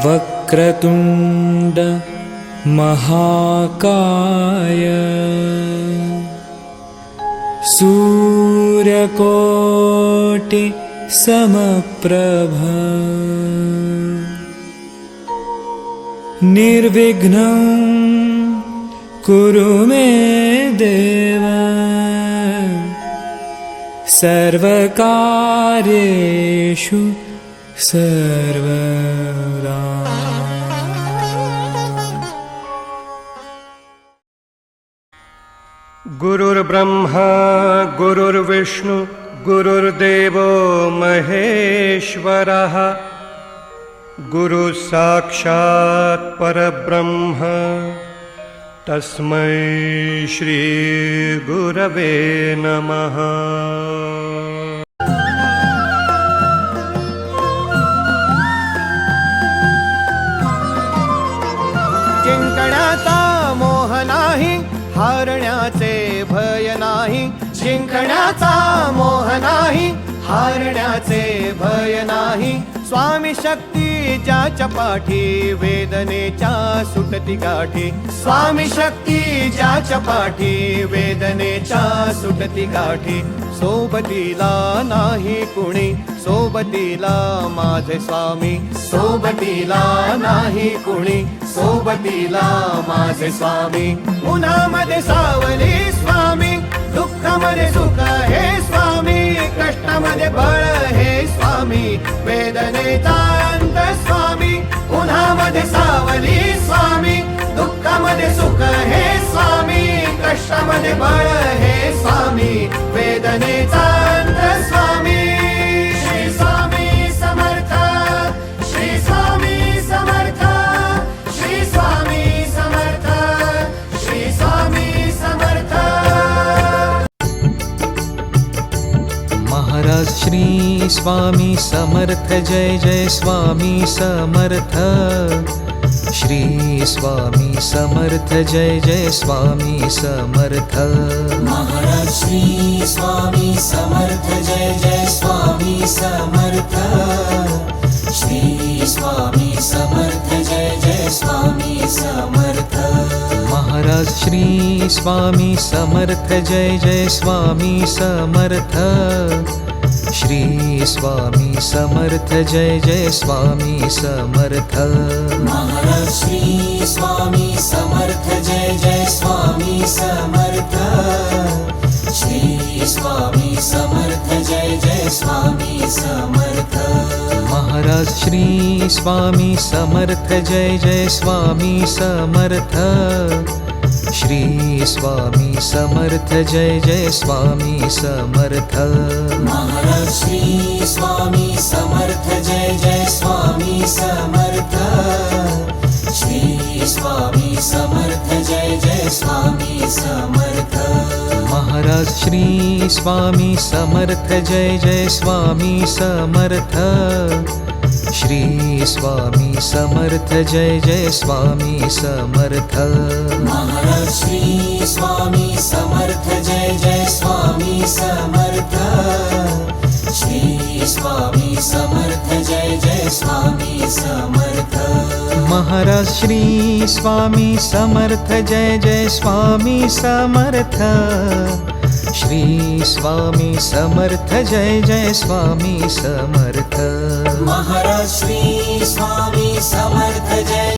वक्रतुंड महाकाय सूर्यकोटि समप्रभ निर्विघ्नं कुरु मे देव सर्वकार्येषु सर्वदा। गुरुर्ब्रह्मा गुरुर्विष्णु गुरुर्देवो महेश्वरः गुरुसाक्षात् परब्रह्म तस्मै श्री गुरवे नमः। जिंकण्याचा मोह नाही, हारण्याचे भय नाही। जिंकण्याचा मोह नाही, हारण्याचे भय नाही। स्वामी शक्ती ज्याच्या पाठी, वेदनेच्या सुटती गाठी। स्वामी शक्ती ज्याच्या पाठी, वेदनेच्या सुटती गाठी। सोबतीला नाही कुणी, सोबतीला माझे स्वामी। सोबतीला नाही कुणी, सोबतीला माझे स्वामी। उन्हामध्ये सावली स्वामी, दुःखामध्ये सुख हे स्वामी। कष्टामध्ये बळ हे स्वामी, वेदनेचा अंत स्वामी। उन्हामध्ये सावली स्वामी, दुःखामध्ये सुख हे स्वामी। कष्टामध्ये बळ हे स्वामी, वेदनेचा अंत स्वामी। श्री स्वामी समर्थ, श्री स्वामी समर्थ, श्री स्वामी समर्थ, श्री स्वामी समर्थ। महाराज श्री स्वामी समर्थ, जय जय स्वामी समर्थ। श्री स्वामी समर्थ, जय जय स्वामी समर्थ। महाराज श्री स्वामी समर्थ, जय जय स्वामी समर्थ। श्री स्वामी समर्थ, जय जय स्वामी समर्थ। महाराज श्री स्वामी समर्थ, जय जय स्वामी समर्थ। श्री स्वामी समर्थ, जय जय स्वामी समर्थ। महाराज श्री स्वामी समर्थ, जय जय स्वामी समर्थ। श्री स्वामी समर्थ, जय जय स्वामी समर्थ। महाराज श्री स्वामी समर्थ, जय जय स्वामी समर्थ। श्री स्वामी समर्थ, जय जय स्वामी समर्थ। महाराज श्री स्वामी समर्थ, जय जय स्वामी समर्थ। श्री स्वामी समर्थ, जय जय स्वामी समर्थ। महाराज श्री स्वामी समर्थ, जय जय स्वामी समर्थ। श्री स्वामी समर्थ, जय जय स्वामी समर्थ। महाराज श्री स्वामी समर्थ, जय जय स्वामी समर्थ। श्री स्वामी समर्थ, जय जय स्वामी समर्थ। महाराज श्री स्वामी समर्थ, जय जय स्वामी समर्थ। श्री स्वामी समर्थ, जय जय स्वामी समर्थ। महाराज श्री स्वामी समर्थ, जय